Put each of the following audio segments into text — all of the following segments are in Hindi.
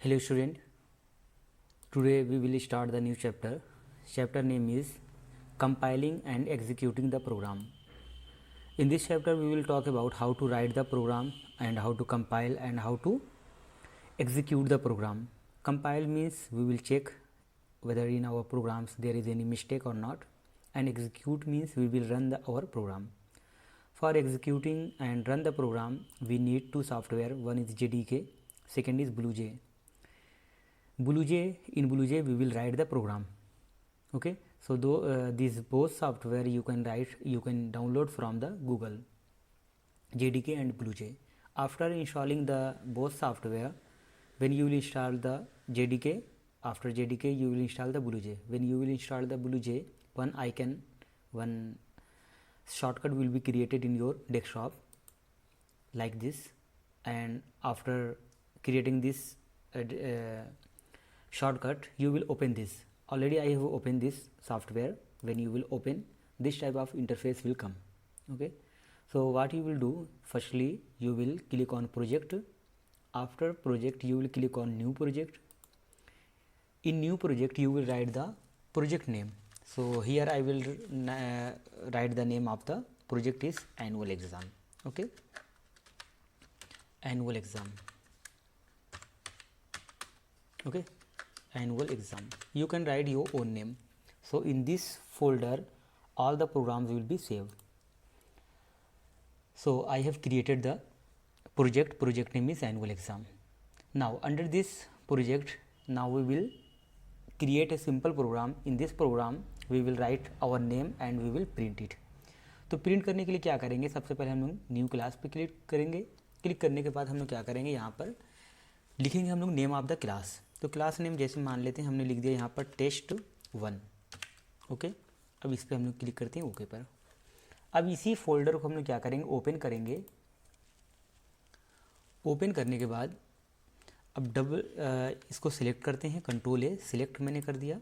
Hello student, today we will start the new chapter. Chapter name is Compiling and Executing the Program. In this chapter we will talk about how to write the program and how to compile and how to execute the program. Compile means we will check whether in our programs there is any mistake or not, and execute means we will run our program. For executing and run the program we need two software. One is JDK, second is BlueJ. In BlueJ we will write the program. Okay, so these both software you can download from the Google, JDK and BlueJ. After installing the both software, when you will install the JDK, after JDK you will install the BlueJ. When you will install the BlueJ, one shortcut will be created in your desktop like this, and after creating this shortcut you will open this. Already I have opened this software. When you will open, this type of interface will come. Okay, so what you will do, firstly you will click on project. After project you will click on new project. In new project you will write the project name. So here I will write the name of the project is annual exam. Okay, annual exam. Okay, annual exam. You can write your own name. So in this folder all the programs will be saved. So I have created the project name is annual exam. Now under this project, now we will create a simple program. In this program we will write our name and we will print it. तो प्रिंट करने के लिए क्या करेंगे, सबसे पहले हम लोग न्यू क्लास पे क्लिक करेंगे. क्लिक करने के बाद हम लोग क्या करेंगे, यहाँ पर लिखेंगे हम लोग नेम ऑफ द क्लास. तो क्लास नेम जैसे मान लेते हैं हमने लिख दिया यहाँ पर test1. ओके, अब इस पर हम लोग क्लिक करते हैं ओके पर. अब इसी फोल्डर को हम लोग क्या करेंगे, ओपन करेंगे. ओपन करने के बाद अब इसको सिलेक्ट करते हैं, कंट्रोल A सिलेक्ट मैंने कर दिया.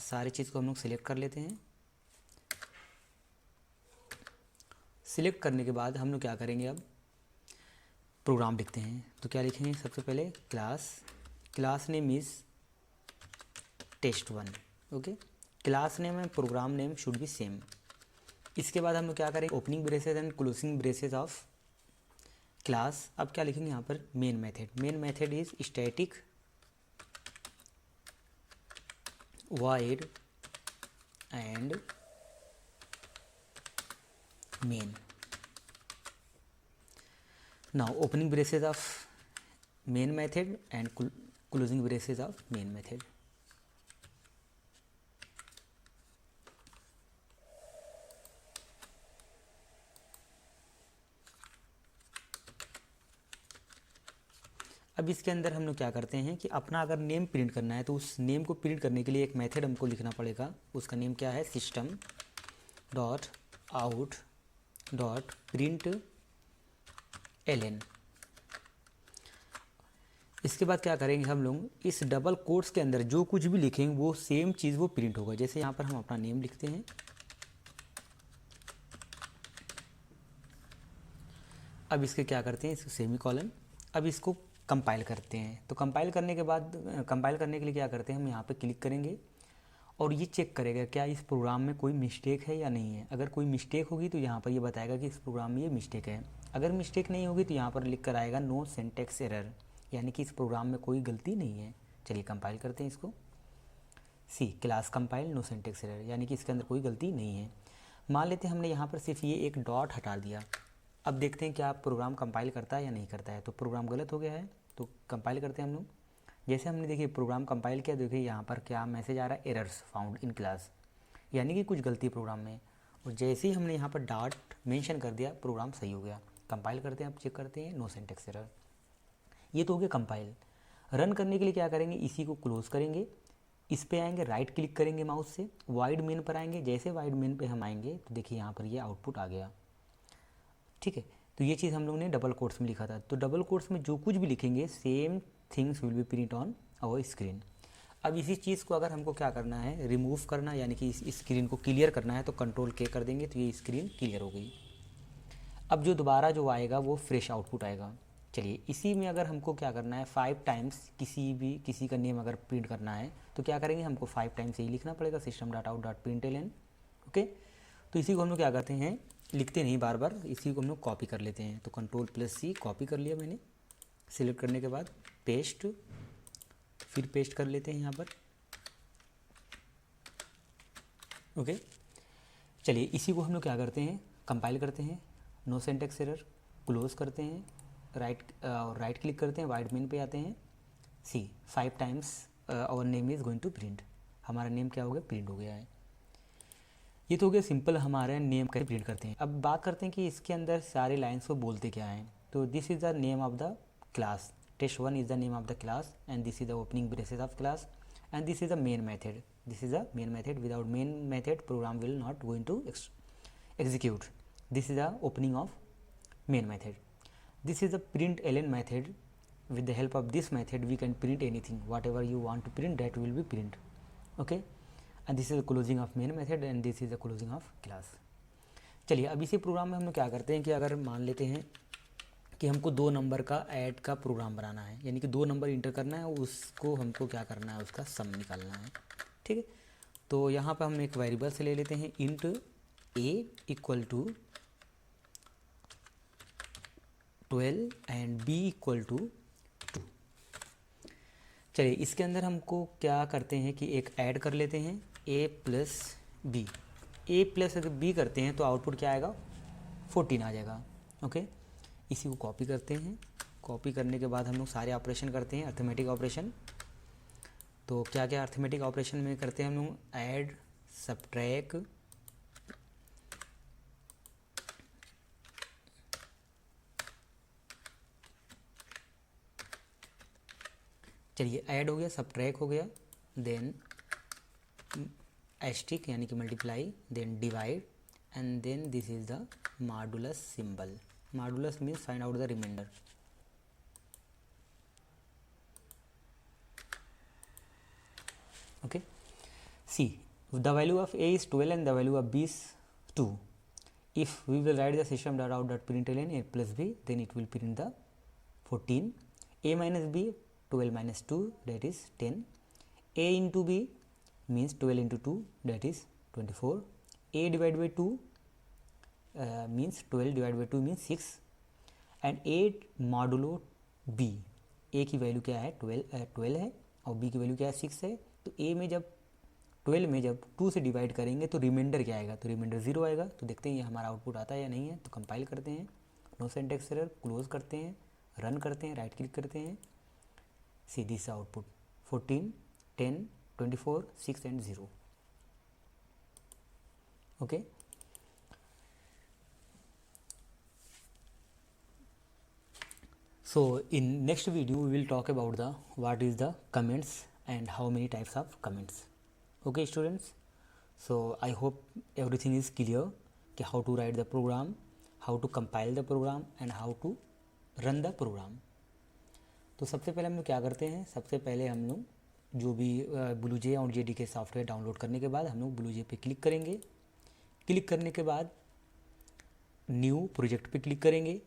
सारे चीज़ को हम लोग सिलेक्ट कर लेते हैं. सिलेक्ट करने के बाद हम लोग क्या करेंगे, अब प्रोग्राम लिखते हैं. तो क्या लिखेंगे, सबसे पहले class name is test1. Okay, class name and program name should be same. इसके बाद हम लोग क्या करेंगे, opening braces and closing braces of class. अब क्या लिखेंगे यहाँ पर, main method is static void and main. Now opening braces of main method and closing braces of main method. अब इसके अंदर हम लोग क्या करते हैं कि अपना अगर नेम प्रिंट करना है तो उस नेम को प्रिंट करने के लिए एक मेथड हमको लिखना पड़ेगा. उसका नेम क्या है, system dot out dot print ln. इसके बाद क्या करेंगे हम लोग, इस डबल कोट्स के अंदर जो कुछ भी लिखेंगे वो सेम चीज़ वो प्रिंट होगा. जैसे यहाँ पर हम अपना नेम लिखते हैं. अब इसके क्या करते हैं, इसको सेमीकोलन. अब इसको कंपाइल करते हैं. तो कंपाइल करने के लिए क्या करते हैं, हम यहाँ पे क्लिक करेंगे और ये चेक करेगा क्या इस प्रोग्राम में कोई मिस्टेक है या नहीं है. अगर कोई मिस्टेक होगी तो यहाँ पर ये बताएगा कि इस प्रोग्राम में ये मिस्टेक है. अगर मिस्टेक नहीं होगी तो यहाँ पर लिख कर आएगा नो सिंटैक्स एरर, यानी कि इस प्रोग्राम में कोई गलती नहीं है. चलिए कंपाइल करते हैं इसको. Class compile no syntax error, यानी कि इसके अंदर कोई गलती नहीं है. मान लेते हैं हमने यहाँ पर सिर्फ ये एक डॉट हटा दिया. अब देखते हैं क्या प्रोग्राम कंपाइल करता है या नहीं करता है. तो प्रोग्राम गलत हो गया है, तो कंपाइल करते हैं हम लोग. जैसे हमने देखिए प्रोग्राम कंपाइल किया, देखिए यहाँ पर क्या मैसेज आ रहा है, एरर्स फाउंड इन क्लास, यानी कि कुछ गलती प्रोग्राम में. और जैसे ही हमने यहाँ पर डॉट मेंशन कर दिया, प्रोग्राम सही हो गया. कंपाइल करते हैं, अब चेक करते हैं, नो सिंटैक्स एरर. ये तो हो गया कंपाइल. रन करने के लिए क्या करेंगे, इसी को क्लोज करेंगे. इस पे आएंगे, राइट क्लिक करेंगे माउस से, वाइड मेन पर आएंगे. जैसे वाइड मेन पे हम आएंगे तो देखिए यहाँ पर ये आउटपुट आ गया. ठीक है, तो ये चीज़ हम लोग ने डबल कोट्स में लिखा था. तो डबल कोट्स में जो कुछ भी लिखेंगे same things will be print on our screen. अब इसी चीज़ को अगर हमको क्या करना है, रिमूव करना, यानी कि इस स्क्रीन को क्लियर करना है, तो कंट्रोल के कर देंगे तो ये स्क्रीन क्लियर हो गई. अब जो दोबारा जो आएगा वो फ्रेश आउटपुट आएगा. चलिए इसी में अगर हमको क्या करना है 5 टाइम्स किसी का नेम अगर प्रिंट करना है तो क्या करेंगे, हमको 5 टाइम्स यही लिखना पड़ेगा system dot out dot println. Okay, तो इसी को हम लोग क्या करते हैं, लिखते नहीं बार बार, इसी को हम लोग कॉपी कर लेते हैं। तो Ctrl+C कॉपी कर लिया मैंने, सिलेक्ट करने के बाद पेस्ट, फिर पेस्ट कर लेते हैं यहाँ पर। ओके, चलिए इसी को हम लोग क्या करते हैं, कंपाइल करते हैं, नो सिंटैक्स एरर, क्लोज करते हैं, राइट क्लिक करते हैं, वाइड मेन पे आते हैं, see 5 times our name is going to print, हमारा नेम क्या हो गया, प्रिंट हो गया है। ये तो हो गया सिंपल हमारे नेम कैसे प्रिंट करते हैं। अब बात करते हैं कि इसके अंदर सारे लाइन्स को बोलते क्या हैं। तो this is the name of the class, test1 is the name of the class and this is the opening braces of class and this is the main method. This is the main method. Without main method program will not going to execute. This is the opening of main method. This is the println method. With the help of this method we can print anything, whatever you want to print that will be print. Okay, and this is the closing of main method and this is the closing of class. चलिए अब इसी प्रोग्राम में हम लोग क्या करते हैं कि अगर मान लेते हैं कि हमको 2 नंबर का ऐड का प्रोग्राम बनाना है, यानी कि 2 नंबर इंटर करना है, उसको हमको क्या करना है, उसका सम निकालना है। ठीक है, तो यहाँ पर हम एक वेरिएबल से ले लेते हैं int a equal to 12 and b equal to 2। चलिए इसके अंदर हमको क्या करते हैं कि एक ऐड कर लेते हैं a plus B. a plus अगर b करते हैं तो आउटपुट क्या आएगा, 14 आ जाएगा। ओके, इसी को कॉपी करते हैं, कॉपी करने के बाद हम लोग सारे ऑपरेशन करते हैं, अर्थमेटिक ऑपरेशन। तो क्या क्या अर्थमेटिक ऑपरेशन में करते हैं हम लोग, ऐड, सब्ट्रैक्ट, चलिए ऐड हो गया, सब्ट्रैक्ट हो गया, देन एस्टिक यानी कि multiply, then divide and then this is the modulus symbol. Modulus means find out the remainder. Okay, see the value of a is 12 and the value of b is 2. If we will write the system.out.println a plus b, then it will print the 14. A minus b, 12 minus 2, that is 10. A into b means 12 into 2, that is 24. A divided by 2 means 12 divided by 2 means 6 and 8 modulo b, a की वैल्यू क्या है 12 है और b की वैल्यू क्या है 6 है। तो a में जब 12 में जब 2 से डिवाइड करेंगे तो रिमाइंडर क्या आएगा, तो रिमाइंडर 0 आएगा। तो देखते हैं ये हमारा आउटपुट आता है या नहीं है। तो कंपाइल करते हैं, नो सिंटैक्स एरर, क्लोज करते हैं, रन करते हैं, राइट क्लिक करते हैं, see this output 14, 10, 24, 6 and 0. Okay, so in next video we will talk about the what is the comments and how many types of comments. Okay students, so I hope everything is clear कि how to write the program, how to compile the program and how to run the program. तो सबसे पहले हम लोग क्या करते हैं, सबसे पहले हम लोग जो भी ब्लूजे और JDK सॉफ्टवेयर डाउनलोड करने के बाद हम लोग ब्लूजे पे क्लिक करेंगे। क्लिक करने के बाद न्यू प्रोजेक्ट पे क्लिक करेंगे।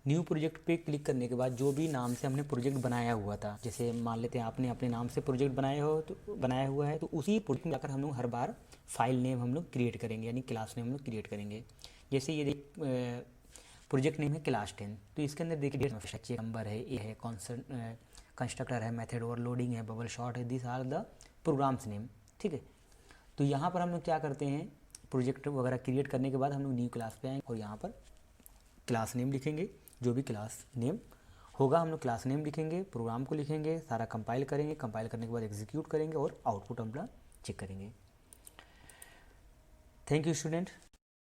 न्यू प्रोजेक्ट पे क्लिक करने के बाद जो भी नाम से हमने प्रोजेक्ट बनाया हुआ था, जैसे मान लेते हैं आपने अपने नाम से प्रोजेक्ट बनाया हुआ है, तो उसी प्रोजेक्ट में जाकर हम लोग हर बार फाइल नेम हम लोग क्रिएट करेंगे, यानी क्लास नेम हम लोग क्रिएट करेंगे। जैसे ये प्रोजेक्ट नेम है क्लास 10, तो इसके अंदर देखिए बच्चे नंबर है, ए है, कंस्ट्रक्टर है, मेथड ओवरलोडिंग है, बबल शॉट है, this are the programs name. ठीक है, तो यहाँ पर हम लोग क्या करते हैं, प्रोजेक्ट वगैरह क्रिएट करने के बाद हम लोग न्यू क्लास पे आएंगे और यहाँ पर क्लास नेम लिखेंगे। जो भी क्लास नेम होगा हम लोग क्लास नेम लिखेंगे, प्रोग्राम को लिखेंगे, सारा कंपाइल करेंगे, कंपाइल करने के बाद एग्जीक्यूट करेंगे और आउटपुट हम लोग चेक करेंगे। Thank you student.